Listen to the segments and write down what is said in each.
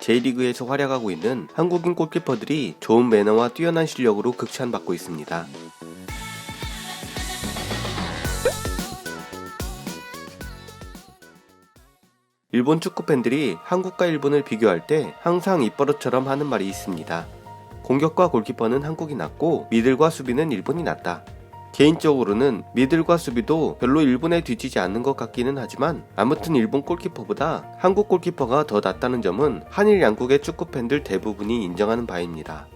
J리그에서 활약하고 있는 한국인 골키퍼들이 좋은 매너와 뛰어난 실력으로 극찬받고 있습니다. 일본 축구 팬들이 한국과 일본을 비교할 때 항상 입버릇처럼 하는 말이 있습니다. 공격과 골키퍼는 한국이 낫고 미들과 수비는 일본이 낫다. 개인적으로는 미들과 수비도 별로 일본에 뒤지지 않는 것 같기는 하지만 아무튼 일본 골키퍼보다 한국 골키퍼가 더 낫다는 점은 한일 양국의 축구 팬들 대부분이 인정하는 바입니다.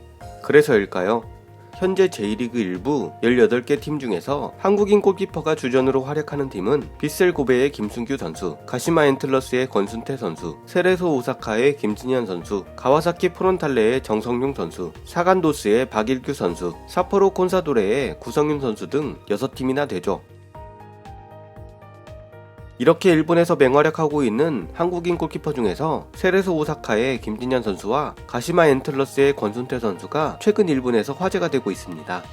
그래서일까요? 현재 J리그 1부 18개 팀 중에서 한국인 골키퍼가 주전으로 활약하는 팀은 빗셀 고베의 김승규 선수, 가시마 엔틀러스의 권순태 선수, 세레소 오사카의 김진현 선수, 가와사키 프론탈레의 정성용 선수, 사간도스의 박일규 선수, 사포로 콘사도레의 구성윤 선수 등 6팀이나 되죠. 이렇게 일본에서 맹활약하고 있는 한국인 골키퍼 중에서 세레소 오사카의 김진현 선수와 가시마 엔틀러스의 권순태 선수가 최근 일본에서 화제가 되고 있습니다.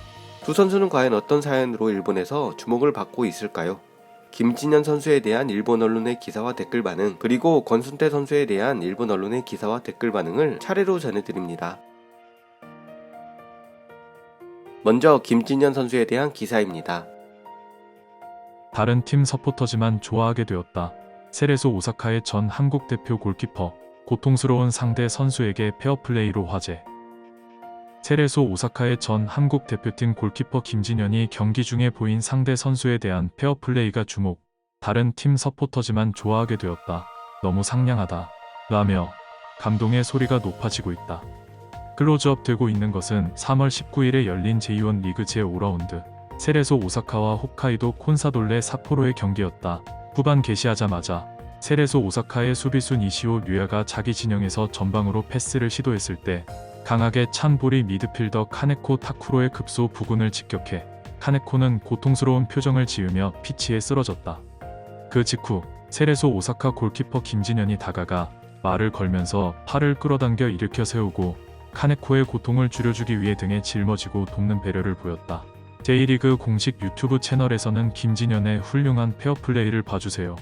두 선수는 과연 어떤 사연으로 일본에서 주목을 받고 있을까요? 김진현 선수에 대한 일본 언론의 기사와 댓글 반응, 그리고 권순태 선수에 대한 일본 언론의 기사와 댓글 반응을 차례로 전해드립니다. 먼저 김진현 선수에 대한 기사입니다. 다른 팀 서포터지만 좋아하게 되었다. 세레소 오사카의 전 한국 대표 골키퍼, 고통스러운 상대 선수에게 페어플레이로 화제. 세레소 오사카의 전 한국 대표팀 골키퍼 김진현이 경기 중에 보인 상대 선수에 대한 페어플레이가 주목. 다른 팀 서포터지만 좋아하게 되었다. 너무 상냥하다. 라며 감동의 소리가 높아지고 있다. 클로즈업 되고 있는 것은 3월 19일에 열린 제2원 리그 제5라운드. 세레소 오사카와 홋카이도 콘사돌레 삿포로의 경기였다. 후반 개시하자마자 세레소 오사카의 수비수 니시오 류야가 자기 진영에서 전방으로 패스를 시도했을 때 강하게 찬 볼이 미드필더 카네코 타쿠로의 급소 부근을 직격해 카네코는 고통스러운 표정을 지으며 피치에 쓰러졌다. 그 직후 세레소 오사카 골키퍼 김진현이 다가가 말을 걸면서 팔을 끌어당겨 일으켜 세우고 카네코의 고통을 줄여주기 위해 등에 짊어지고 돕는 배려를 보였다. J리그 공식 유튜브 채널에서는 김진현의 훌륭한 페어플레이를 봐주세요.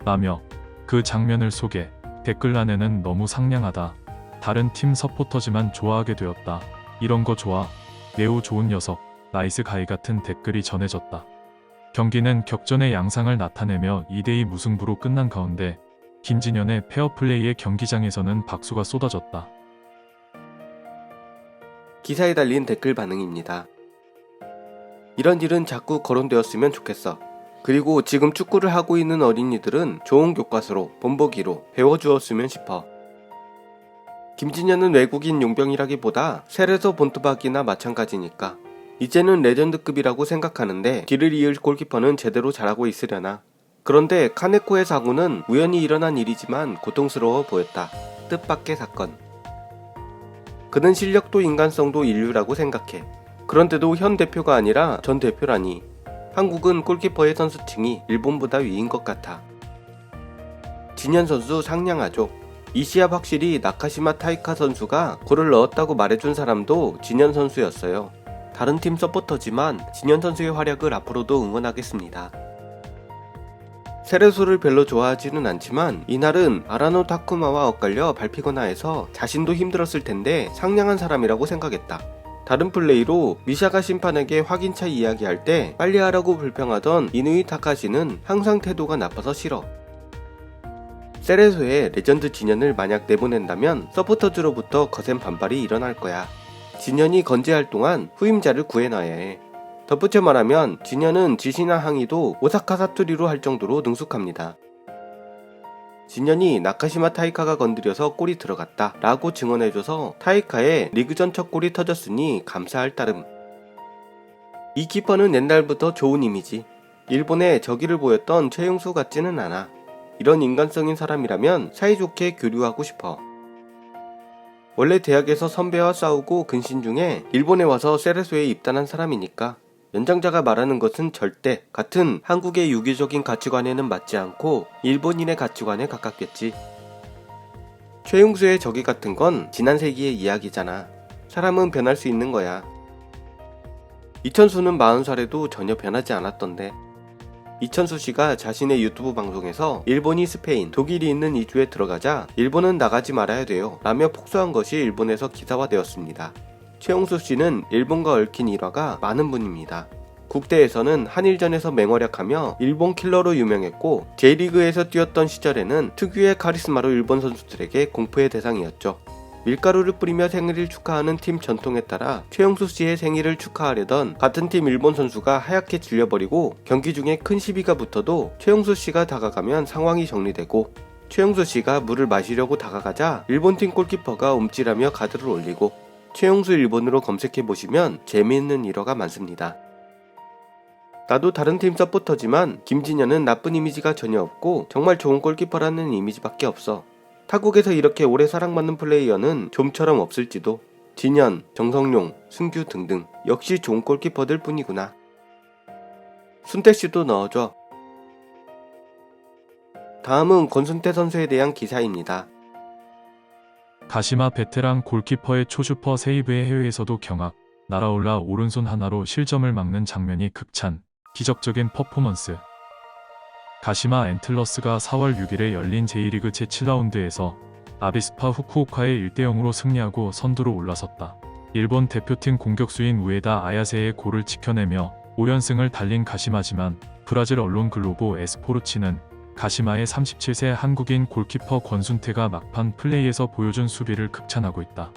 라며 그 장면을 소개, 댓글란에는 너무 상냥하다. 다른 팀 서포터지만 좋아하게 되었다. 이런 거 좋아. 매우 좋은 녀석. 나이스 가이 같은 댓글이 전해졌다. 경기는 격전의 양상을 나타내며 2대2 무승부로 끝난 가운데 김진현의 페어플레이에 경기장에서는 박수가 쏟아졌다. 기사에 달린 댓글 반응입니다. 이런 일은 자꾸 거론되었으면 좋겠어. 그리고 지금 축구를 하고 있는 어린이들은 좋은 교과서로, 본보기로 배워주었으면 싶어. 김진현은 외국인 용병이라기보다 세레소 본토박이나 마찬가지니까. 이제는 레전드급이라고 생각하는데 뒤를 이을 골키퍼는 제대로 잘하고 있으려나. 그런데 카네코의 사고는 우연히 일어난 일이지만 고통스러워 보였다. 뜻밖의 사건. 그는 실력도 인간성도 인류라고 생각해. 그런데도 현 대표가 아니라 전 대표라니. 한국은 골키퍼의 선수층이 일본보다 위인 것 같아. 진현 선수 상냥하죠. 이 시합 확실히 나카시마 타이카 선수가 골을 넣었다고 말해준 사람도 진현 선수였어요. 다른 팀 서포터지만 진현 선수의 활약을 앞으로도 응원하겠습니다. 세레소를 별로 좋아하지는 않지만 이날은 아라노 타쿠마와 엇갈려 밟히거나 해서 자신도 힘들었을 텐데 상냥한 사람이라고 생각했다. 다른 플레이로 미샤가 심판에게 확인차 이야기할 때 빨리 하라고 불평하던 이누이 타카시는 항상 태도가 나빠서 싫어. 세레소의 레전드 진현을 만약 내보낸다면 서포터즈로부터 거센 반발이 일어날 거야. 진현이 건재할 동안 후임자를 구해놔야 해. 덧붙여 말하면 진현은 지시나 항의도 오사카 사투리로 할 정도로 능숙합니다. 진현이 나카시마 타이카가 건드려서 골이 들어갔다 라고 증언해줘서 타이카의 리그전 첫 골이 터졌으니 감사할 따름. 이 키퍼는 옛날부터 좋은 이미지. 일본에 저기를 보였던 최용수 같지는 않아. 이런 인간성인 사람이라면 사이좋게 교류하고 싶어. 원래 대학에서 선배와 싸우고 근신 중에 일본에 와서 세레소에 입단한 사람이니까 연장자가 말하는 것은 절대 같은 한국의 유교적인 가치관에는 맞지 않고 일본인의 가치관에 가깝겠지. 최용수의 저기 같은 건 지난 세기의 이야기잖아. 사람은 변할 수 있는 거야. 이천수는 40살에도 전혀 변하지 않았던데. 이천수 씨가 자신의 유튜브 방송에서 일본이 스페인, 독일이 있는 2주에 들어가자 일본은 나가지 말아야 돼요 라며 폭소한 것이 일본에서 기사화되었습니다. 최용수 씨는 일본과 얽힌 일화가 많은 분입니다. 국대에서는 한일전에서 맹활약하며 일본 킬러로 유명했고 J리그에서 뛰었던 시절에는 특유의 카리스마로 일본 선수들에게 공포의 대상이었죠. 밀가루를 뿌리며 생일을 축하하는 팀 전통에 따라 최용수 씨의 생일을 축하하려던 같은 팀 일본 선수가 하얗게 질려버리고 경기 중에 큰 시비가 붙어도 최용수 씨가 다가가면 상황이 정리되고 최용수 씨가 물을 마시려고 다가가자 일본팀 골키퍼가 움찔하며 가드를 올리고 최용수 일본으로 검색해보시면 재미있는 일화가 많습니다. 나도 다른 팀 서포터지만 김진현은 나쁜 이미지가 전혀 없고 정말 좋은 골키퍼라는 이미지밖에 없어. 타국에서 이렇게 오래 사랑받는 플레이어는 좀처럼 없을지도. 진현, 정성용, 승규 등등 역시 좋은 골키퍼들 뿐이구나. 순태씨도 넣어줘. 다음은 권순태 선수에 대한 기사입니다. 가시마 베테랑 골키퍼의 초슈퍼 세이브에 해외에서도 경악, 날아올라 오른손 하나로 실점을 막는 장면이 극찬, 기적적인 퍼포먼스. 가시마 앤틀러스가 4월 6일에 열린 J리그 제7라운드에서 아비스파 후쿠오카에 1대0으로 승리하고 선두로 올라섰다. 일본 대표팀 공격수인 우에다 아야세의 골을 지켜내며 5연승을 달린 가시마지만 브라질 언론 글로보 에스포르치는 가시마의 37세 한국인 골키퍼 권순태가 막판 플레이에서 보여준 수비를 극찬하고 있다.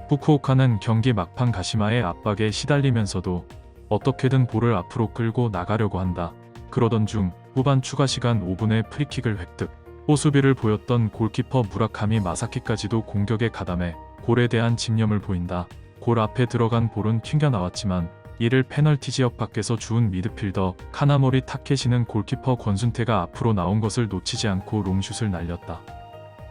후쿠오카는 경기 막판 가시마의 압박에 시달리면서도 어떻게든 볼을 앞으로 끌고 나가려고 한다. 그러던 중 후반 추가 시간 5분에 프리킥을 획득. 호수비를 보였던 골키퍼 무라카미 마사키까지도 공격에 가담해 골에 대한 집념을 보인다. 골 앞에 들어간 볼은 튕겨나왔지만 이를 페널티 지역 밖에서 주운 미드필더 카나모리 타케시는 골키퍼 권순태가 앞으로 나온 것을 놓치지 않고 롱슛을 날렸다.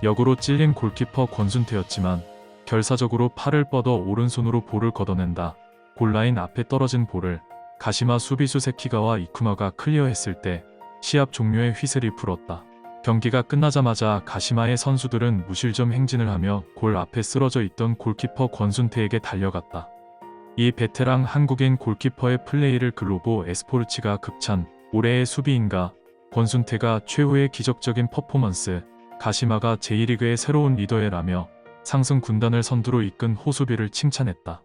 역으로 찔린 골키퍼 권순태였지만 결사적으로 팔을 뻗어 오른손으로 볼을 걷어낸다. 골라인 앞에 떨어진 볼을 가시마 수비수 세키가와 이쿠마가 클리어했을 때 시합 종료의 휘슬이 불었다. 경기가 끝나자마자 가시마의 선수들은 무실점 행진을 하며 골 앞에 쓰러져 있던 골키퍼 권순태에게 달려갔다. 이 베테랑 한국인 골키퍼의 플레이를 글로보 에스포르치가 극찬, 올해의 수비인가, 권순태가 최후의 기적적인 퍼포먼스, 가시마가 J리그의 새로운 리더애라며 상승 군단을 선두로 이끈 호수비를 칭찬했다.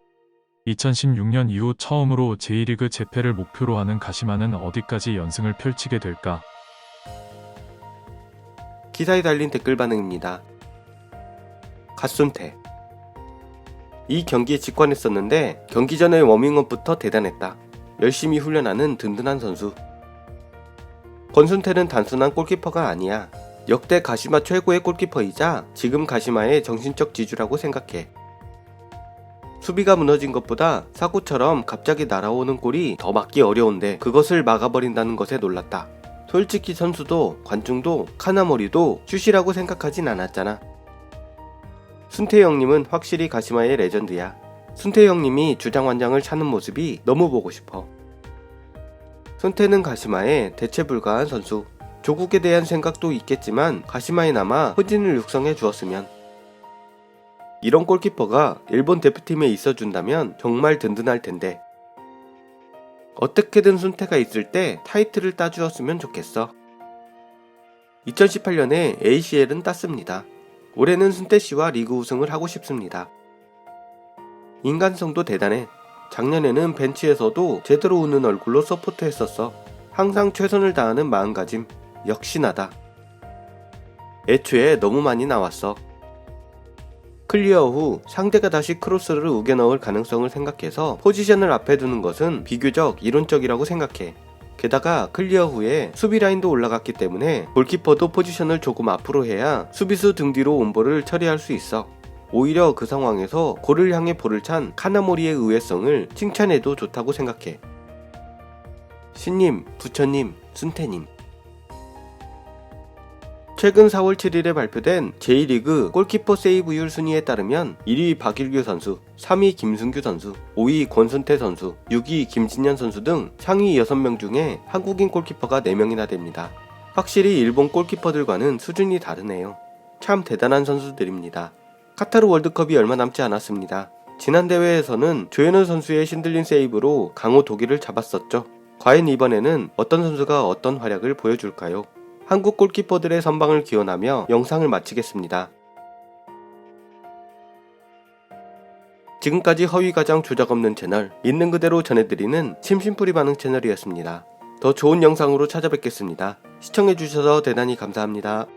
2016년 이후 처음으로 J리그 재패를 목표로 하는 가시마는 어디까지 연승을 펼치게 될까? 기사에 달린 댓글 반응입니다. 갓순태. 이 경기에 직관했었는데 경기 전의 워밍업부터 대단했다. 열심히 훈련하는 든든한 선수. 권순태는 단순한 골키퍼가 아니야. 역대 가시마 최고의 골키퍼이자 지금 가시마의 정신적 지주라고 생각해. 수비가 무너진 것보다 사고처럼 갑자기 날아오는 골이 더 막기 어려운데 그것을 막아버린다는 것에 놀랐다. 솔직히 선수도 관중도 카나모리도 슛이라고 생각하진 않았잖아. 순태 형님은 확실히 가시마의 레전드야. 순태 형님이 주장완장을 찾는 모습이 너무 보고 싶어. 순태는 가시마의 대체 불가한 선수. 조국에 대한 생각도 있겠지만 가시마에 남아 후진을 육성해 주었으면. 이런 골키퍼가 일본 대표팀에 있어준다면 정말 든든할 텐데. 어떻게든 순태가 있을 때 타이틀을 따주었으면 좋겠어. 2018년에 ACL은 땄습니다. 올해는 순태씨와 리그 우승을 하고 싶습니다. 인간성도 대단해. 작년에는 벤치에서도 제대로 웃는 얼굴로 서포트했었어. 항상 최선을 다하는 마음가짐. 역시 나다. 애초에 너무 많이 나왔어. 클리어 후 상대가 다시 크로스를 우겨 넣을 가능성을 생각해서 포지션을 앞에 두는 것은 비교적 이론적이라고 생각해. 게다가 클리어 후에 수비 라인도 올라갔기 때문에 골키퍼도 포지션을 조금 앞으로 해야 수비수 등 뒤로 온 볼을 처리할 수 있어. 오히려 그 상황에서 골을 향해 볼을 찬 카나모리의 의외성을 칭찬해도 좋다고 생각해. 신님, 부처님, 순태님. 최근 4월 7일에 발표된 J리그 골키퍼 세이브율 순위에 따르면 1위 박일규 선수, 3위 김승규 선수, 5위 권순태 선수, 6위 김진현 선수 등 상위 6명 중에 한국인 골키퍼가 4명이나 됩니다. 확실히 일본 골키퍼들과는 수준이 다르네요. 참 대단한 선수들입니다. 카타르 월드컵이 얼마 남지 않았습니다. 지난 대회에서는 조현우 선수의 신들린 세이브로 강호 독일을 잡았었죠. 과연 이번에는 어떤 선수가 어떤 활약을 보여줄까요? 한국 골키퍼들의 선방을 기원하며 영상을 마치겠습니다. 지금까지 허위가장 조작 없는 채널, 있는 그대로 전해드리는 심심풀이 반응 채널이었습니다. 더 좋은 영상으로 찾아뵙겠습니다. 시청해주셔서 대단히 감사합니다.